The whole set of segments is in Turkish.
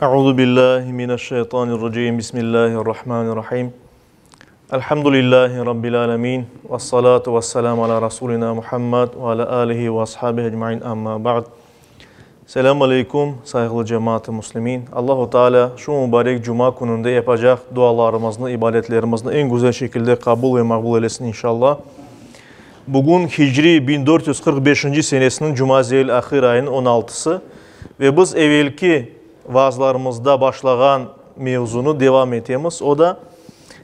Euzu billahi mineşşeytanirracim. Bismillahirrahmanirrahim. Elhamdülillahi rabbil alamin. Ves salatu vesselamu ala rasulina Muhammed ve ala alihi ve ashabihi ecmaîn. Amma ba'd. Selamun aleyküm saygılı cemaat-i muslimin. Allahu Teala şu mübarek cuma gününde yapacak dualarımızı, ibadetlerimizi en güzel şekilde kabul ve makbul eylesin inşallah. Bugün Hicri 1445. senesinin Cumaziyel Ahir ayının 16'sı ve biz evvelki vaazlarımızda başlayan mevzunu devam ettiğimiz. O da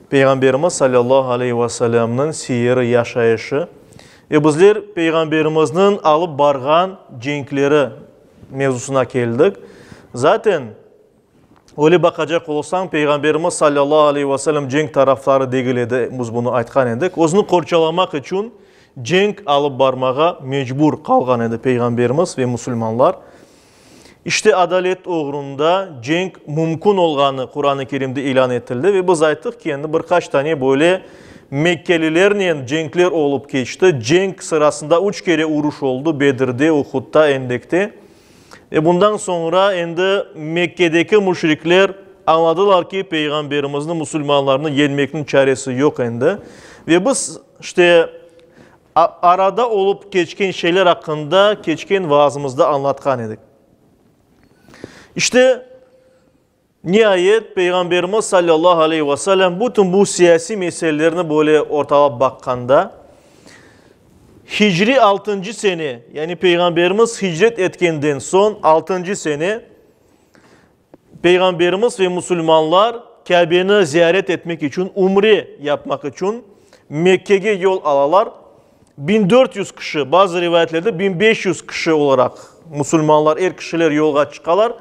Peygamberimiz sallallahu aleyhi ve sellem'nin siyeri yaşayışı ve bizler Peygamberimizin alıp bargan cenkleri mevzusuna geldik. Zaten öyle bakacak olursan Peygamberimiz sallallahu aleyhi ve sellem cenk tarafları değil biz bunu aytkan edik. Özünü korçalamak için cenk alıp barmağa mecbur kalgan edi Peygamberimiz ve Müslümanlar. İşte adalet uğrunda cenk mümkün olganı Kur'an-ı Kerim'de ilan ettildi ve biz ayttık ki yani birkaç tane böyle Mekkelilerle cenkler olup geçti. Cenk sırasında 3 kere uğruş oldu Bedir'de, Uhud'da, Endek'te. Ve bundan sonra endi Mekke'deki müşrikler anladılar ki Peygamberimizin Müslümanlarını yenmekinin çaresi yok endi. Ve biz işte arada olup geçken şeyler hakkında geçken vaazımızda anlatkan edik. İşte nihayet Peygamberimiz sallallahu aleyhi ve sellem bütün bu siyasi meselelerini böyle ortaya bakkanda Hicri 6. sene yani Peygamberimiz hicret etkenden son 6. sene Peygamberimiz ve Müslümanlar Kabe'ni ziyaret etmek için, umre yapmak için Mekke'ye yol alalar. 1400 kişi, bazı rivayetlerde 1500 kişi olarak Müslümanlar, kişiler yola çıkarlar.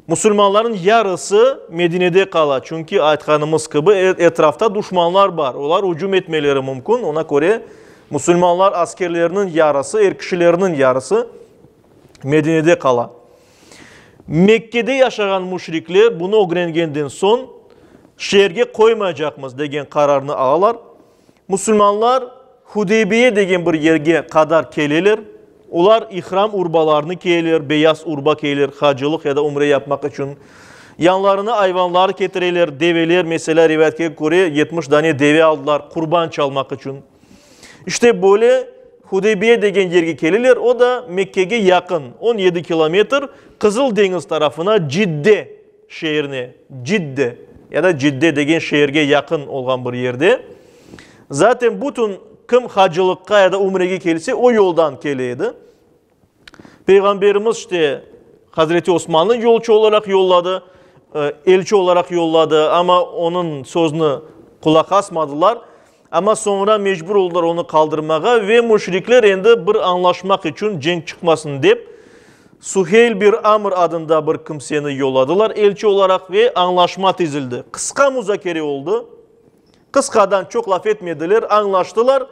Müslümanların yarısı Medine'de kalar. Çünkü aytkanımız gibi etrafta düşmanlar var. Onlar hücum etmeleri mümkün. Ona göre Müslümanlar askerlerinin yarısı, kişilerinin yarısı Medine'de kalar. Mekke'de yaşayan müşrikler bunu öğrengenden son şehirge koymayacakmız degen kararını alırlar. Müslümanlar Hudeybiye degen bir yerge kadar gelirler. Onlar ihram urbalarını giyerler, beyaz urba giyerler, hacılık ya da umre yapmak için. Yanlarına hayvanlar getirirler, develer, mesela rivayete göre 70 tane deve aldılar kurban çalmak için. İşte böyle Hudeybiye degen yerge gelirler, o da Mekke'ye yakın 17 kilometre Kızıldeniz tarafına Cidde şehrine, Cidde ya da Cidde degen şehirge yakın olan bir yerde. Zaten bütün kim hacılıkka ya da umrege gelirse o yoldan geliydi. Peygamberimiz işte Hazreti Osman'ı yolcu olarak yolladı, elçi olarak yolladı ama onun sözünü kulak asmadılar. Ama sonra mecbur oldular onu kaldırmaya ve müşrikler endi bir anlaşmak için cenk çıkmasın deyip Suheyl bir Amr adında bir kimseni yolladılar elçi olarak ve anlaşma dizildi. Kıska müzakere oldu. Kıskadan çok laf etmediler, anlaştılar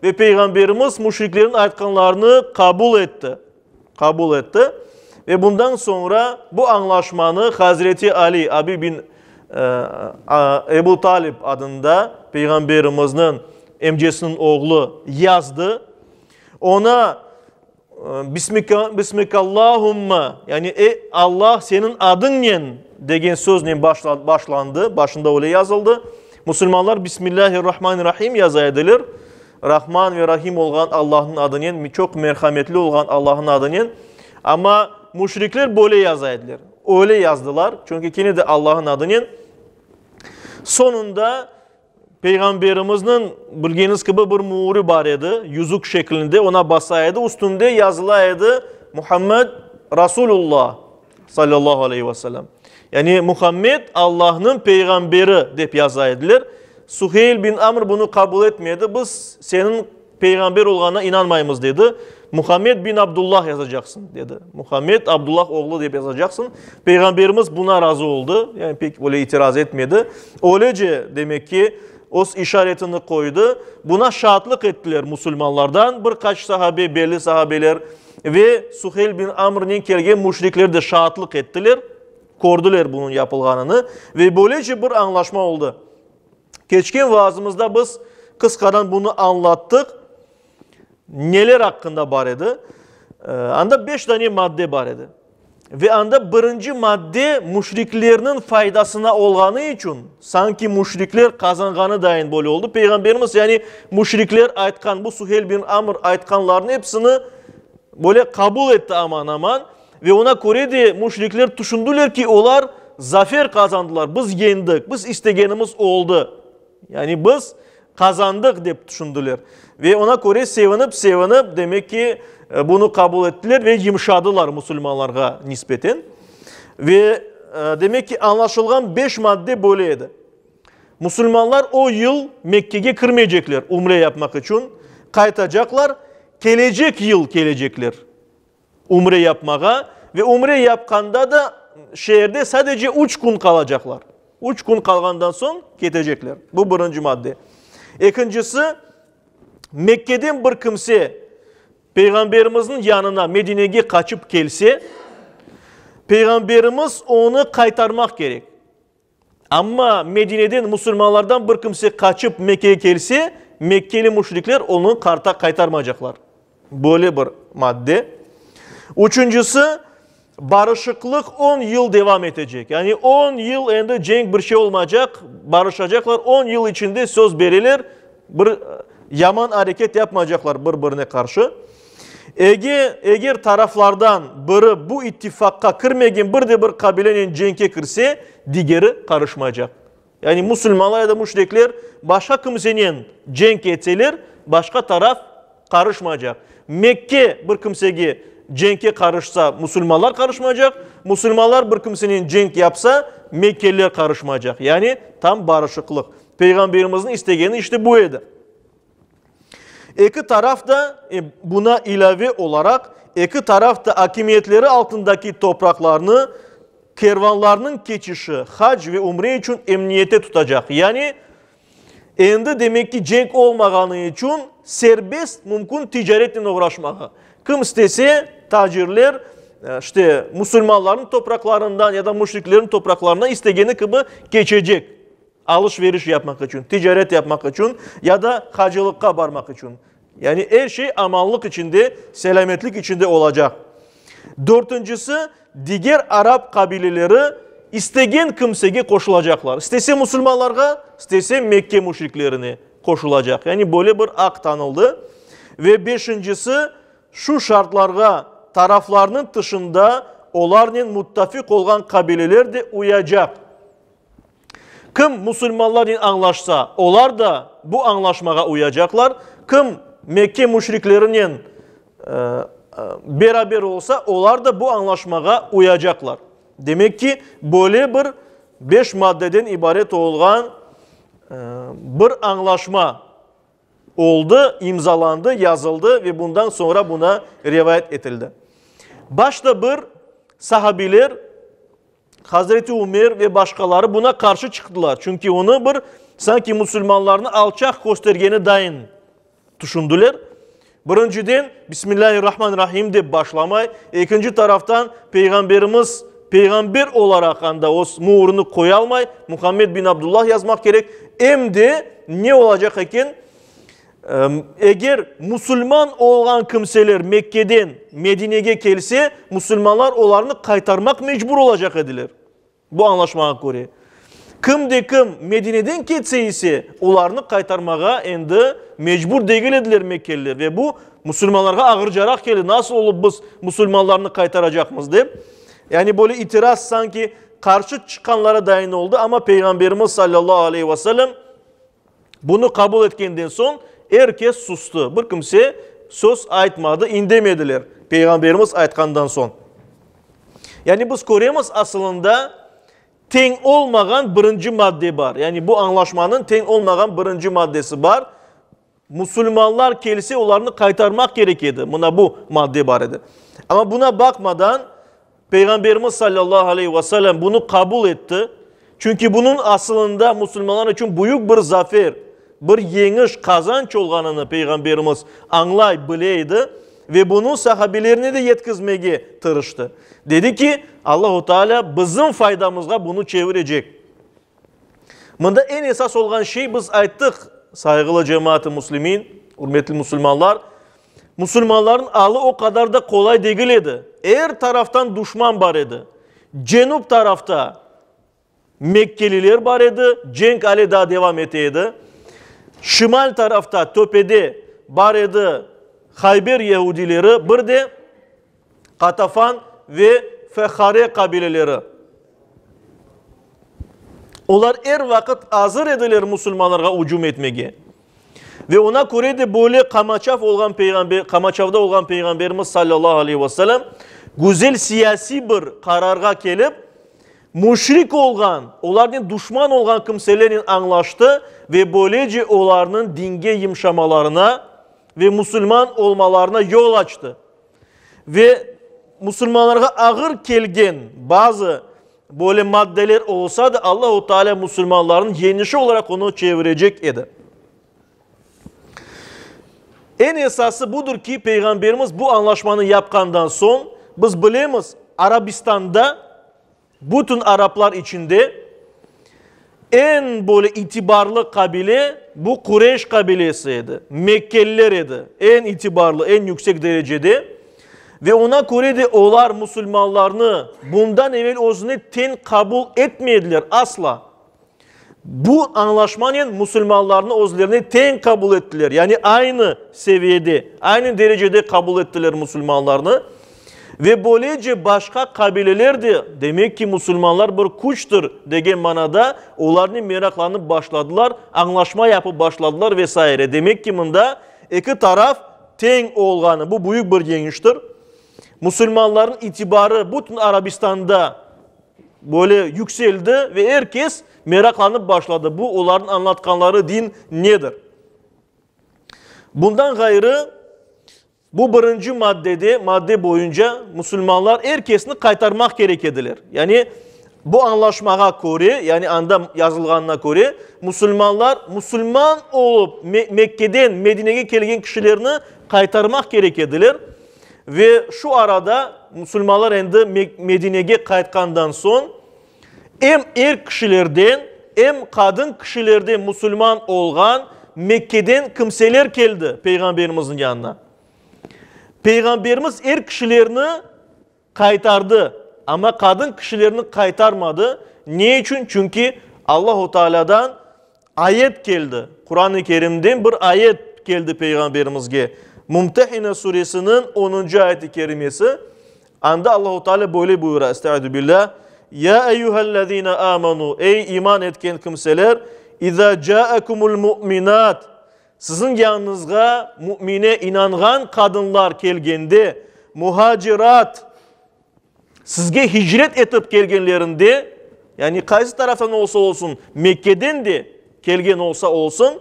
ve Peygamberimiz müşriklerin aytkanlarını kabul etti. Kabul etti ve bundan sonra bu anlaşmanı Hazreti Ali, Abi bin Ebu Talib adında Peygamberimizin emcesinin oğlu yazdı. Ona Bismikallahumma yani Allah senin adın yen degen sözle başlandı. Başında öyle yazıldı. Müslümanlar Bismillahirrahmanirrahim yazaydılar. Rahman ve Rahim olan Allah'ın adını çok merhametli olan Allah'ın adını ama müşrikler böyle yazaydılar. Öyle yazdılar. Çünkü yine de Allah'ın adını sonunda Peygamberimizin bildiğiniz gibi bir muğru var idi. Yüzük şeklinde ona basaydı. Üstünde yazılaydı Muhammed Resulullah sallallahu aleyhi ve sellem. Yani Muhammed Allah'ın peygamberi deyip yazaydılar. Suheyl bin Amr bunu kabul etmedi. Biz senin peygamber olana inanmayımız dedi. Muhammed bin Abdullah yazacaksın dedi. Muhammed Abdullah oğlu deyip yazacaksın. Peygamberimiz buna razı oldu. Yani pek böyle itiraz etmedi. Öylece demek ki o işaretini koydu. Buna şahitlik ettiler Müslümanlardan. Birkaç sahabe, belli sahabeler ve Suheyl bin Amr'ın kelgen müşrikler de şahitlik ettiler. Kordular bunun yapılganını ve böylece bir anlaşma oldu. Geçken vaazımızda biz kıskadan bunu anlattık. Neler hakkında var idi? Anda 5 tane madde var idi. Ve anda birinci madde müşriklerinin faydasına olğanı için sanki müşrikler kazanğanı dayin böyle oldu. Peygamberimiz yani müşrikler aytkan bu Suheyl bin Amr aytkanların hepsini böyle kabul etti aman aman. Ve ona göre de müşrikler düşündüler ki onlar zafer kazandılar. Biz yendik, biz istegenimiz oldu. Yani biz kazandık deyip düşündüler. Ve ona göre sevinip demek ki bunu kabul ettiler ve yumuşadılar Müslümanlara nispeten. Ve demek ki anlaşılgan 5 madde böyleydi. Müslümanlar o yıl Mekke'ye girmeyecekler umre yapmak için. Kaytacaklar, gelecek yıl gelecekler umre yapmaya. Ve umre yapkanda da şehirde sadece 3 gün kalacaklar. 3 gün kalgandan sonra gidecekler. Bu birinci madde. İkincisi, Mekke'den bir kimse Peygamberimizin yanına Medine'ye kaçıp gelse, Peygamberimiz onu kaytarmak gerek. Ama Medine'den Müslümanlardan bir kimse kaçıp Mekke'ye gelse, Mekkeli müşrikler onu kaytarmayacaklar. Böyle bir madde. Üçüncüsü, barışıklık 10 yıl devam edecek. Yani 10 yıl ende cenk bir şey olmayacak, barışacaklar. 10 yıl içinde söz verilir, bir yaman hareket yapmayacaklar birbirine karşı. Eğer taraflardan biri bu ittifakka kirmegen bir kabilenin cenke kirse, diğeri karışmayacak. Yani Müslümanlar ya da müşrikler başka kimsenin cenk etseler, başka taraf karışmayacak. Mekke bir kimseye cenke karışsa Müslümanlar karışmayacak. Müslümanlar bir kimsenin cenk yapsa Mekkeliler karışmayacak. Yani tam barışıklık. Peygamberimizin istegeni işte bu idi. İki taraf da buna ilave olarak iki taraf da hakimiyetleri altındaki topraklarını kervanlarının geçişi, hac ve umre için emniyete tutacak. Yani endi demek ki cenk olmaganı için serbest mümkün ticaretle uğraşmağa. Kim istese tacirler işte Müslümanların topraklarından ya da müşriklerin topraklarına istegeni gibi geçecek. Alışveriş yapmak için, ticaret yapmak için ya da hacılıkka varmak için. Yani her şey amanlık içinde, selametlik içinde olacak. Dördüncüsü, diğer Arap kabileleri istegen kimseye koşulacaklar. İstese Müslümanlara, istese Mekke müşriklerine koşulacak. Yani böyle bir ak tanıldı. Ve beşincisi, şu şartlarga taraflarının dışında onların muttafik olan kabileler de uyacak. Kim Müslümanlarla anlaşsa, onlar da bu anlaşmaya uyacaklar. Kim Mekke müşriklerinin beraber olsa, onlar da bu anlaşmaya uyacaklar. Demek ki böyle bir 5 maddeden ibaret olan bir anlaşma oldu, imzalandı, yazıldı ve bundan sonra buna rivayet edildi. Başta bir sahabiler, Hazreti Ömer ve başkaları buna karşı çıktılar. Çünkü onu bir sanki Müslümanların alçak göstergeni dayin düşündüler. Birinciden Bismillahirrahmanirrahim de başlamay. İkinci taraftan Peygamberimiz peygamber olarak anda o muğrunu koyalmay. Muhammed bin Abdullah yazmak gerek. Hem de ne olacak iken eğer Müslüman olan kimseler Mekke'den Medine'ye gelse Müslümanlar onlarını kaytarmak mecbur olacak edilir. Bu anlaşmaya göre. Kim de kim Medine'den geçse ise onlarını kaytarmaya endi mecbur değil edilir Mekkeliler. Ve bu Müslümanlara ağırcarak geldi. Nasıl olup biz Müslümanlarını kaytaracakmız deyip. Yani böyle itiraz sanki karşı çıkanlara dayan oldu ama Peygamberimiz sallallahu aleyhi ve sellem bunu kabul etkenden son herkes sustu. Bir kimse söz aytmadı, indemediler. Peygamberimiz aytkandan son. Yani biz görüyoruz aslında ten olmayan birinci madde var. Yani bu anlaşmanın ten olmayan birinci maddesi var. Müslümanlar gelse onlarını kaytarmak gerekirdi. Buna bu madde var idi. Ama buna bakmadan Peygamberimiz sallallahu aleyhi ve sellem bunu kabul etti. Çünkü bunun aslında Müslümanlar için büyük bir zafer, bir yeniş kazanç olganını Peygamberimiz anlay bileydi ve bunun sahabelerine de yetkizmeye tırıştı. Dedi ki Allahu Teala bizim faydamızga bunu çevirecek. Bunda en esas olan şey biz ayttık saygılı cemaat-i muslimin, hürmetli Müslümanlar. Müslümanların alı o kadar da kolay değil idi. Her taraftan düşman var idi. Cenub tarafta Mekkeliler var idi. Cenk hali daha devam eteydi. Şimal tarafta Töpe'de var idi Hayber Yahudileri. Bir de Katafan ve Fekhare kabileleri. Onlar her vakit hazır edilir Müslümanlara hücum etmeye. Ve ona göre de böyle Kamaçav'da olan Peygamberimiz sallallahu aleyhi ve sellem güzel siyasi bir kararga gelip müşrik olan, onların düşman olan kimselerin anlaştı ve böylece onların dinge yumuşamalarına ve Müslüman olmalarına yol açtı. Ve Müslümanlara ağır gelgen bazı böyle maddeler olsa da Allah-u Teala Müslümanların yenişi olarak onu çevirecek idi. En esası budur ki Peygamberimiz bu anlaşmanı yapkandan son biz bilemiz Arabistan'da bütün Araplar içinde en böyle itibarlı kabile bu Kureyş kabilesiydi. Mekkeliler idi. En itibarlı, en yüksek derecede. Ve ona göre de onlar Müslümanlarını bundan evvel özüne ten kabul etmediler asla. Bu anlaşmanın Müslümanlarını özlerine ten kabul ettiler. Yani aynı seviyede, aynı derecede kabul ettiler Müslümanlarını. Ve böylece başka kabileler de demek ki Müslümanlar bir kuştur degen manada onların meraklanıp başladılar, anlaşma yapıp başladılar vesaire. Demek ki bunda iki taraf ten olganı bu büyük bir yeniştir. Müslümanların itibarı bütün Arabistan'da böyle yükseldi ve herkes meraklanıp başladı. Bu onların anlatkanları din nedir? Bundan gayrı bu birinci madde boyunca Müslümanlar herkesini kaytarmak gerekediler. Yani bu anlaşmaya göre yani anda yazılganına göre Müslümanlar Müslüman olup Mekke'den Medine'ye gelgen kişilerini kaytarmak gerekediler. Ve şu arada Müslümanlar endi Medine'ye kaytkandan son hem er kişilerden hem kadın kişilerden Müslüman olgan Mekke'den kimseler geldi Peygamberimizin yanına. Peygamberimiz er kişilerini kaytardı ama kadın kişilerini kaytarmadı. Niye için? Çünkü Allah-u Teala'dan ayet geldi. Kur'an-ı Kerim'den bir ayet geldi Peygamberimizge. Mumtehine suresinin 10. ayet-i kerimesi. Anda Allah-u Teala böyle buyuruyor. Estaizu billah. Ya eyyühellezine amanu. Ey iman etken kimseler. İza ca'akumul mu'minat. Sizin yanınızga mümine inangan kadınlar gelgende. Muhacirat. Sizge hicret etip gelgenlerinde. Yani kaysi taraftan olsa olsun. Mekke'den de gelgen olsa olsun.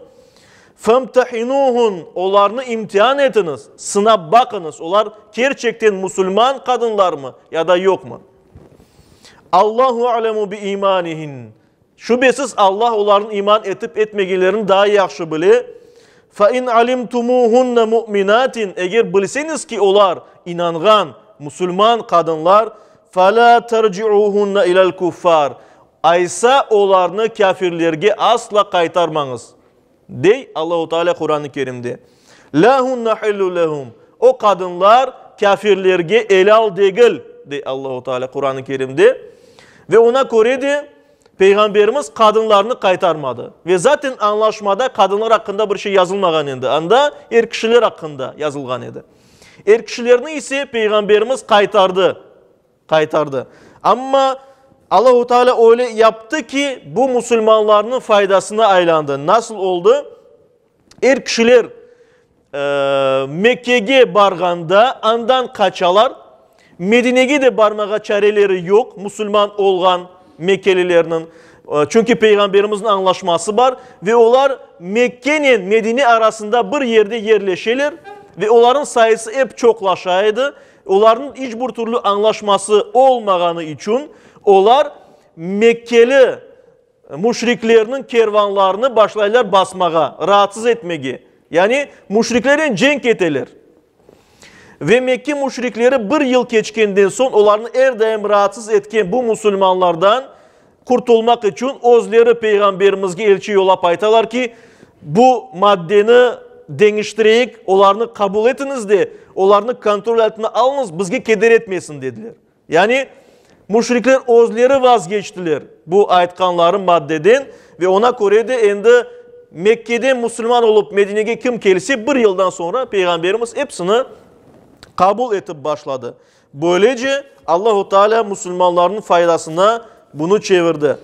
Femtehinuhun, onlarını imtihan etiniz, sınava bakınız. Onlar gerçekten Müslüman kadınlar mı ya da yok mu? Allahu alemu bi imanihin. Şüphesiz Allah onların iman etip etmegelerini daha yaxşı bilir. Fa in alimtumuhunne mu'minatin. Eğer bilseniz ki onlar inangan Müslüman kadınlar, fala terci'uhunne ilal kuffar. Aysa onlarını kafirlerge asla kaytarmanız. Dey Allah-u Teala Kur'an-ı Kerim'de. La hunne hillu lehum. O kadınlar kafirlerge elal değil. Dey Allah-u Teala Kur'an-ı Kerim'de. Ve ona göre de Peygamberimiz kadınlarını kaytarmadı. Ve zaten anlaşmada kadınlar hakkında bir şey yazılmagan idi. Anda er kişiler hakkında yazılgan idi. Er kişilerini ise Peygamberimiz kaytardı. Ama Allah-u Teala öyle yaptı ki bu Müslümanların faydasına aylandı. Nasıl oldu? Er kişiler Mekke'ye barganda andan kaçalar. Medine'ye de barmağa çareleri yok. Müslüman olgan Mekkelilerinin. Çünkü Peygamberimizin anlaşması var. Ve onlar Mekke'nin Medine arasında bir yerde yerleşirler. Ve onların sayısı hep çoklaşaydı. Onların hiçbir türlü anlaşması olmaganı için onlar Mekkeli müşriklerinin kervanlarını başlayırlar basmağa, rahatsız etmeye. Yani müşriklerin cenk eteler. Ve Mekke müşrikleri bir yıl geçkenden son onların her daim rahatsız etken bu Müslümanlardan kurtulmak için özleri Peygamberimizge elçi yola paytalar ki bu maddeni değiştireyik, onlarını kabul etiniz de, onlarını kontrol altına alınız, bizge keder etmesin dediler. Yani müşrikler özleri vazgeçtiler bu aytkanların maddeden ve ona göre de endi Mekke'de Müslüman olup Medine'ye kim gelirse bir yıldan sonra Peygamberimiz hepsini kabul etip başladı. Böylece Allahu Teala Müslümanların faydasına bunu çevirdi.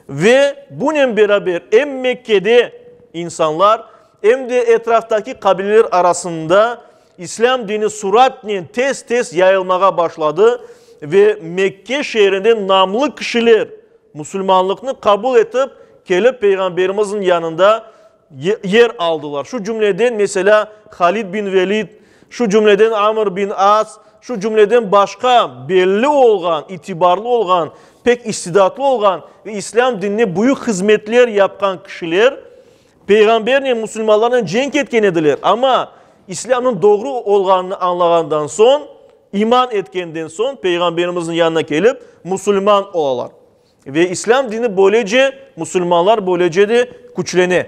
Ve bununla beraber hem Mekke'de insanlar hem de etraftaki kabileler arasında İslam dini süratle tez yayılmaya başladı. Ve Mekke şehrinde namlı kişiler Müslümanlıkını kabul edip gelip Peygamberimizin yanında yer aldılar. Şu cümleden mesela Halid bin Velid, şu cümleden Amr bin As, şu cümleden başka belli olan, itibarlı olan, pek istidatlı olan ve İslam dinine büyük hizmetler yapan kişiler Peygamberle Müslümanlarla cenk etken ediler. Ama İslam'ın doğru olganını anlagandan son, iman etkenden son Peygamberimizin yanına gelip Müslüman olalar. Ve İslam dini böylece, Müslümanlar böylece de güçlene.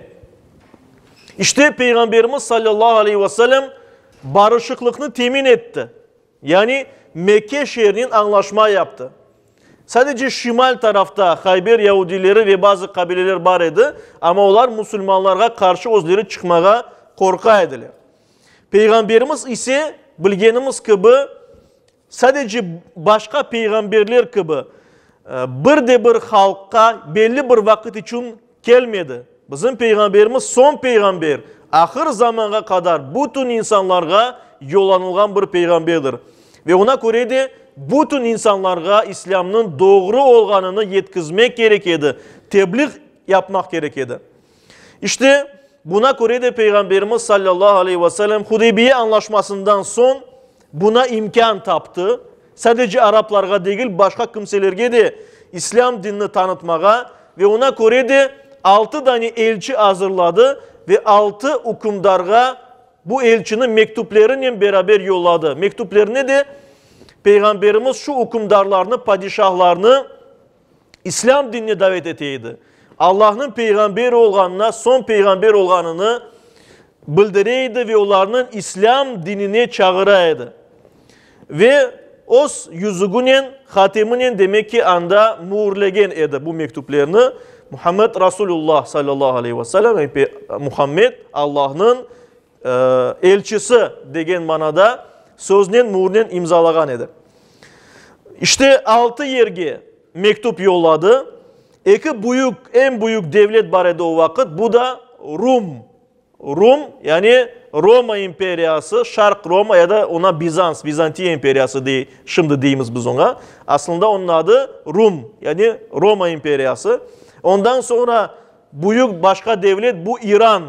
İşte Peygamberimiz sallallahu aleyhi ve sellem barışıklıkını temin etti. Yani Mekke şehrinin anlaşma yaptı. Sadece şimal tarafta Hayber Yahudileri ve bazı kabileler var idi. Ama onlar Müslümanlara karşı özleri çıkmaya korkaydılar. Peygamberimiz ise bilgenimiz gibi sadece başka peygamberler gibi bir halka belli bir vakit için gelmedi. Bizim peygamberimiz son peygamber. Ahir zamana kadar bütün insanlara yollanılgan bir peygamberdir. Ve ona göre de bütün insanlara İslam'ın doğru olganını yetkizmek gerekedi. Tebliğ yapmak gerekedi. İşte buna göre de Peygamberimiz sallallahu aleyhi ve sellem Hudeybiye anlaşmasından son buna imkan taptı. Sadece Araplara değil başka kimselerge de İslam dinini tanıtmaya ve ona göre de 6 tane elçi hazırladı ve 6 hükümdarga bu elçinin mektuplarıyla beraber yolladı. Mektuplarını de Peygamberimiz şu hükümdarlarını, padişahlarını İslam dinine davet eteydi. Allah'ın peygamberi olganına, son peygamber olganını bildireydi ve onların İslam dinine çağıraydı. Ve o yüzüğünün, hateminin demek ki anda muğurlegen edi bu mektuplarını. Muhammed Resulullah sallallahu aleyhi ve sellem, Muhammed Allah'ın elçisi degen manada sözünün muğurunun imzalagan edi. İşte 6 yerge mektup yolladı. En büyük devlet var idi o vakit. Bu da Rum. Rum yani Roma İmperiyası, Şark Roma ya da ona Bizans, Bizantiye İmperiyası diye şimdi deyimiz biz ona. Aslında onun adı Rum yani Roma İmperiyası. Ondan sonra büyük başka devlet bu İran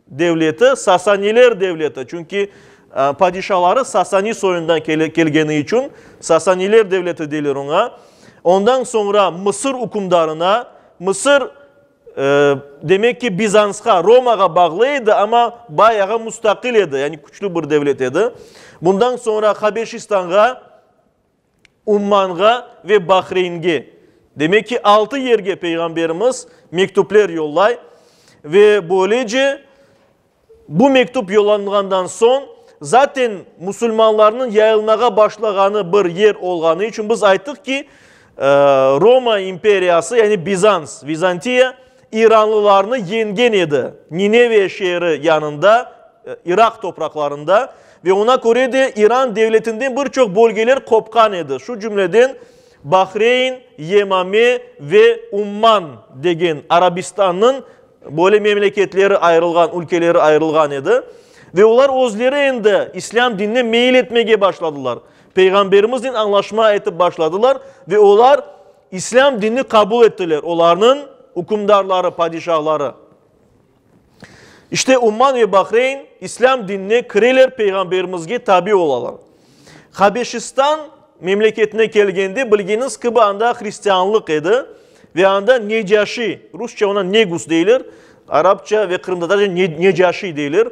devleti, Sasaniler devleti. Çünkü padişahları Sasani soyundan gelgeni için Sasaniler devleti denir ona. Ondan sonra Mısır hükümdarına, Mısır demek ki Bizans'a, Roma'ya bağlıydı ama bayağı müstakil idi. Yani güçlü bir devlet idi. Bundan sonra Habeşistan'a, Umman'a ve Bahreyn'e. Demek ki 6 yerge Peygamberimiz mektuplar yollay. Ve böylece bu mektup yollandığından son zaten Müslümanların yayılmaya başlaganı bir yer olganı için biz ayttık ki Roma İmperiyası yani Bizans, Bizantiye İranlılarını yengen idi. Nineve şehri yanında, Irak topraklarında ve ona göre de İran devletinden birçok bölgeler kopkan idi. Şu cümleden Bahreyn, Yemame ve Umman degen Arabistan'ın böyle memleketleri ayrılgan, ülkeleri ayrılgan idi. Ve onlar özleri indi İslam dinine meyil etmeye başladılar. Peygamberimizin anlaşma etip başladılar ve onlar İslam dinini kabul ettiler. Onların hükümdarları, padişahları. İşte Umman ve Bahreyn İslam dinine kireler Peygamberimizge tabi olalar. Habeşistan memleketine gelgende bilginiz gibi anda Hristiyanlık idi. Ve anda Necaşi, Rusça ona Negus deyilir. Arapça ve Kırım'da da Necaşi deyilir.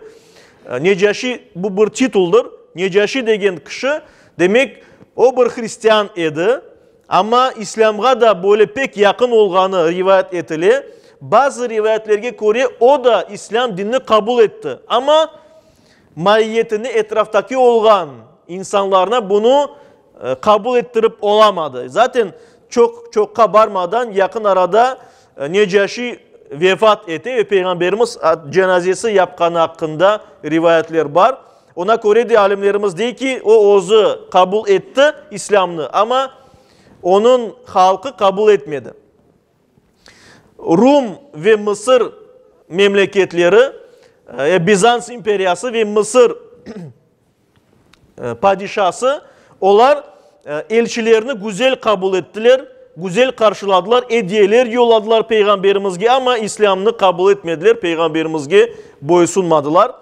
Necaşi bu bir tituldur. Necaşi degen kişi demek o bir Hristiyan idi. Ama İslam'a da böyle pek yakın olganı rivayet etili. bazı rivayetlerge göre o da İslam dinini kabul etti. Ama mahiyetini etraftaki olan insanlarına bunu kabul ettirip olamadı. Zaten çok kabarmadan yakın arada Necaşi vefat etti ve Peygamberimiz cenazesi yapkanı hakkında rivayetler var. Ona göre de alimlerimiz diyor ki o oğuzu kabul etti İslam'ını ama onun halkı kabul etmedi. Rum ve Mısır memleketleri, Bizans imperiyası ve Mısır padişahı, onlar elçilerini güzel kabul ettiler, güzel karşıladılar, hediyeler yolladılar Peygamberimizge ama İslam'ını kabul etmediler, Peygamberimizge boysunmadılar.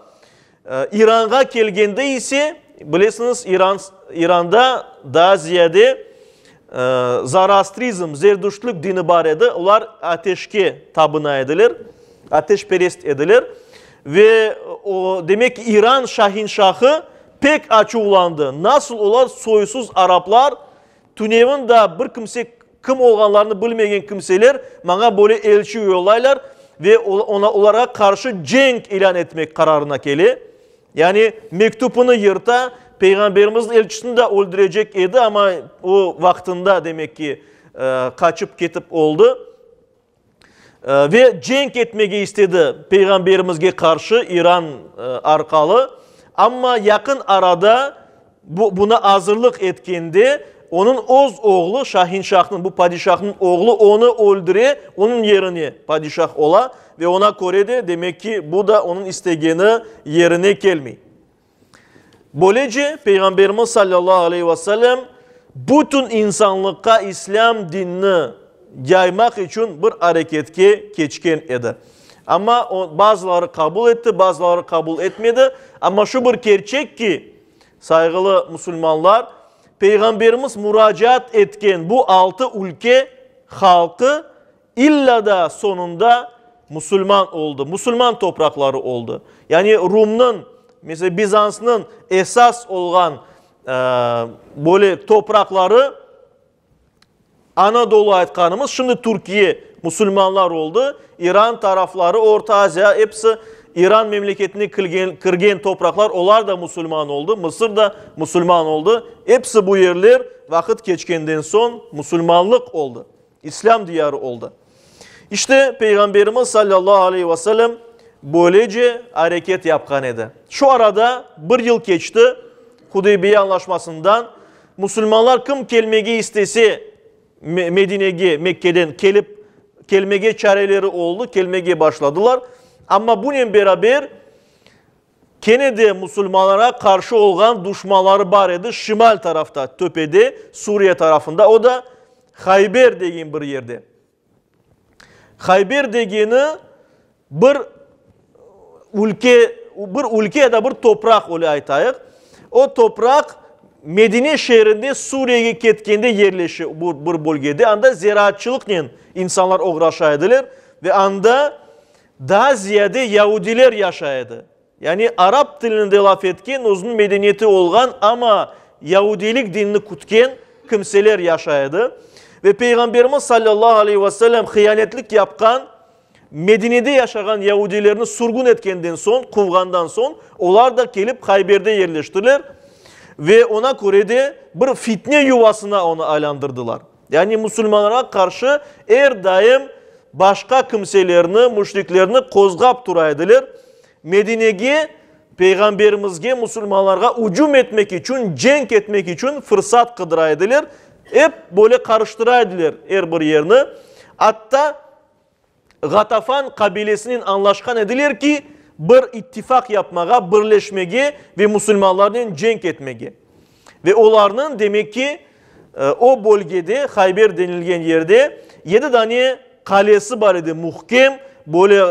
İran'a gelgende ise bilirsiniz İran'da daha ziyade Zoroastrizm, Zerdüştlük dini barədə onlar ateşke tapına edilir, ateşperest edilir ve o demek ki İran Şahinşahı pek açıqlandı. Nasıl olar soysuz Araplar tünevin da bir kimse kim olganlarını bilmegen kimseler bana böyle elçi yollaylar ve onlara karşı cenk ilan etmek kararına geli. Yani mektubunu yırta Peygamberimizin elçisini de öldürecek idi ama o vaktinde demek ki kaçıp ketip oldu. Ve cenk etmeyi istedi Peygamberimizge karşı İran arkalı. Ama yakın arada buna hazırlık etkendi. Onun öz oğlu Şahinşah'ın, bu padişahın oğlu onu öldüre, onun yerine padişah ola ve ona göre de demek ki bu da onun isteğini yerine gelmiyor. Böylece Peygamberimiz sallallahu aleyhi ve sellem bütün insanlığa İslam dinini yaymak için bir hareketke geçken edi. Ama bazıları kabul etti, bazıları kabul etmedi. Ama şu bir gerçek ki saygılı Müslümanlar, Peygamberimiz müracaat etken bu 6 ülke halkı illa da sonunda Müslüman oldu. Müslüman toprakları oldu. Yani Rum'un, mesela Bizans'ın esas olan böyle toprakları Anadolu aytkanımız şimdi Türkiye Müslümanlar oldu. İran tarafları, Orta Asya hepsi İran memleketini kırgen topraklar, onlar da Müslüman oldu. Mısır da Müslüman oldu. Hepsi bu yerler vakit geçkenden son Müslümanlık oldu. İslam diyarı oldu. İşte Peygamberimiz sallallahu aleyhi ve sellem böylece hareket yapkan edi. Şu arada bir yıl geçti Hudeybiye anlaşmasından. Müslümanlar kim gelmeyi istese Medine'ye, Mekke'den gelmeye çareleri oldu, gelmeye başladılar. Ama bununla beraber gene de Müslümanlara karşı olan düşmanları var idi. Şimal tarafta, Töpe'de, Suriye tarafında. O da Hayber degen bir yerde. Hayber degeni bir ülke ya da bir toprak öyle aytayıq. O toprak Medine şehrinde Suriye'ye ketkende yerleşiyor bir bölgede. Anda ziraatçılıkla insanlar uğraşaydılar ve anda daha ziyade Yahudiler yaşaydı. Yani Arap dilinde laf etken uzun medeniyeti olgan ama Yahudilik dinini kutken kimseler yaşaydı. Ve Peygamberimiz sallallahu aleyhi ve sellem hıyanetlik yapkan Medine'de yaşayan Yahudilerini surgun etkenden son, kuvgandan son onlar da gelip Hayber'de yerleştiler. Ve ona göre de bir fitne yuvasına onu aylandırdılar. Yani Müslümanlara karşı her daim başka kimselerini, müşriklerini kozgap duraydılar. Medine'ye, Peygamberimizge, Müslümanlara hücum etmek için, cenk etmek için fırsat kıdıraydılar. Hep böyle karıştıraydılar her bir yerini. Hatta Gatafan kabilesinin anlaşkan edilir ki bir ittifak yapmaya, birleşmeye ve Müslümanların cenk etmeye. Ve onların demek ki o bölgede, Hayber denilgen yerde 7 tane kalesi var idi, muhkem, böyle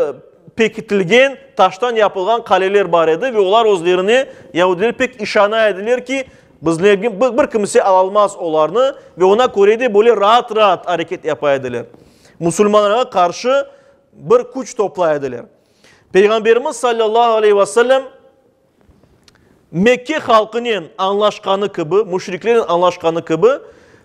pekitilgen, taştan yapılgan kaleler var idi ve onlar özlerini Yahudiler pek işana edilir ki bizlerden bir kimse alamaz onlarını ve ona göre de böyle rahat rahat hareket yapaydılar. Müslümanlara karşı bir güç toplaydılar. Peygamberimiz sallallahu aleyhi ve sellem Mekke halkının anlaşkanı gibi, müşriklerin anlaşkanı gibi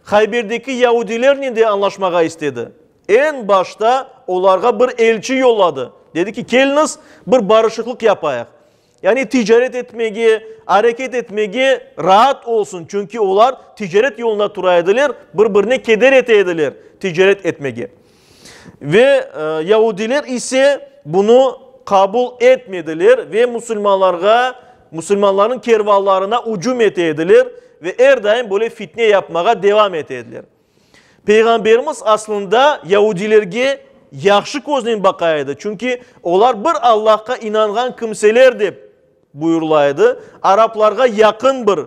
Hayber'deki Yahudilerin de anlaşmaya istedi. en başta onlara bir elçi yolladı. Dedi ki geliniz bir barışıklık yapayıq. Yani ticaret etmegi, hareket etmegi rahat olsun. Çünkü onlar ticaret yoluna turaydılar, birbirine keder eteydiler ticaret etmegi. Ve Yahudiler ise bunu kabul etmediler ve Müslümanların kervanlarına ucum eteydiler ve her daim böyle fitne yapmaya devam eteydiler. Peygamberimiz aslında Yahudilerge yaxşı gözle bakaydı. Çünkü onlar bir Allah'a inangan kimseler dep buyurulaydı. Araplarga yakın bir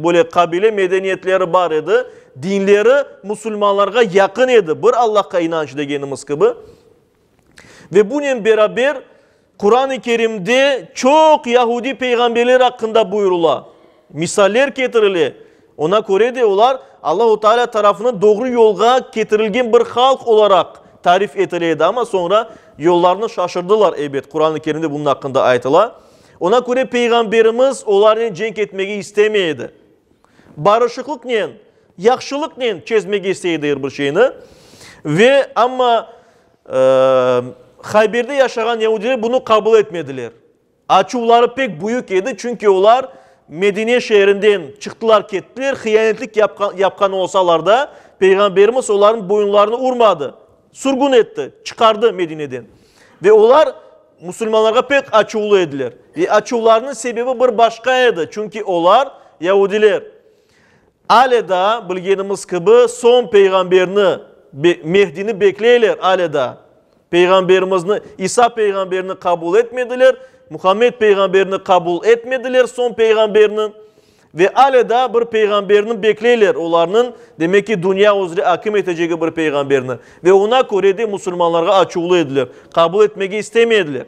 böyle kabile medeniyetleri var idi. Dinleri Müslümanlarga yakın idi. Bir Allah'a inanç degenimiz gibi. Ve bununla beraber Kur'an-ı Kerim'de çok Yahudi peygamberler hakkında buyurula. Misaller getirildi. Ona göre de onlar Allah-u Teala tarafından doğru yolga getirilgen bir halk olarak tarif edildi ama sonra yollarını şaşırdılar elbet. Kur'an-ı Kerim'de bunun hakkında aytılar. Ona göre peygamberimiz onların cenk etmeyi istemeydi. Barışıklık ne? Yaxşılık ne? Çözmeyi isteydi bir şeyini. Ve ama Hayber'de yaşayan Yahudiler bunu kabul etmediler. Açıvları pek büyük idi çünkü onlar Medine şehrinden çıktılar gittiler. Hıyanetlik yapkan olsalar da peygamberimiz onların boyunlarını vurmadı. Surgun etti, çıkardı Medine'den. Ve onlar Müslümanlara pek açıvlı ediler. Ve açıvlarının sebebi bir başkaydı. Çünkü onlar Yahudiler Aleda bilgenimiz gibi son peygamberini Mehdi'ni bekleyler Aleda. Peygamberimizini, İsa peygamberini kabul etmediler. Muhammed peygamberini kabul etmediler son peygamberinin. Ve Aleda bir peygamberini bekleyler. Onların demek ki dünya üzeri hakim edeceği bir peygamberini. Ve ona göre de Müslümanlara açıklı edilir. Kabul etmeyi istemediler.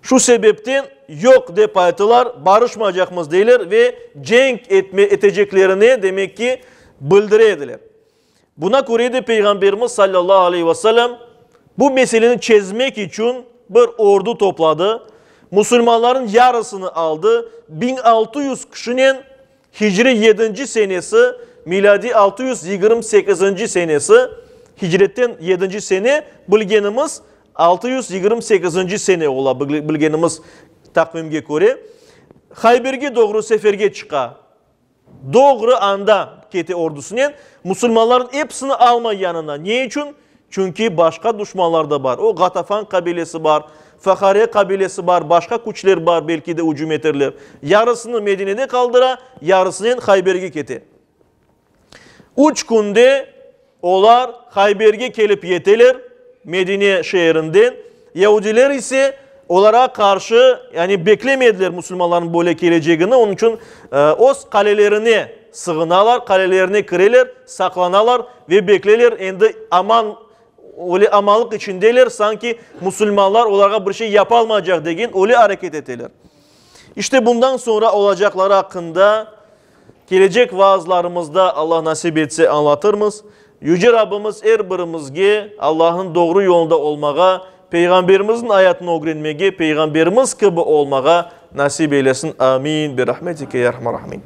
Şu sebepten yok deyip aytılar, barışmayacakmız deyler ve cenk edeceklerini demek ki bildirediler. Buna göre de Peygamberimiz sallallahu aleyhi ve sellem bu meseleyi çözmek için bir ordu topladı. Müslümanların yarısını aldı. 1600 kişinin Hicri 7. senesi, miladi 628. senesi, hicretten 7. sene bilgenimiz 628. sene ola bilgenimiz takvimge göre. Hayber'ge doğru seferge çıka. Doğru anda keti ordusunun Müslümanların hepsini alma yanına. Niye için? Çünkü başka düşmanlar da var. O Gatafan kabilesi var. Fakhariye kabilesi var. Başka güçler var. Belki de hücum ederler. Yarısını Medine'de kaldıra, yarısının Hayber'ge keti. 3 günde onlar Hayber'ge gelip yeteler. Medine şehrinden. Yahudiler ise onlara karşı yani beklemediler Müslümanların böyle geleceğini. Onun için o kalelerine sığınalar, kalelerine kireler, saklanalar ve beklerler. Endi öyle amalık içindeler. Sanki Müslümanlar onlara bir şey yapılmayacak degen öyle hareket ettiler. İşte bundan sonra olacakları hakkında gelecek vaazlarımızda Allah nasip etse anlatırız. Yüce Rabbimiz her birimizge Allah'ın doğru yolunda olmağa, Peygamberimizin hayatını öğrenmeye, Peygamberimiz gibi olmağa nasip eylesin. Amin. Bi rahmetike ya rahman rahmin.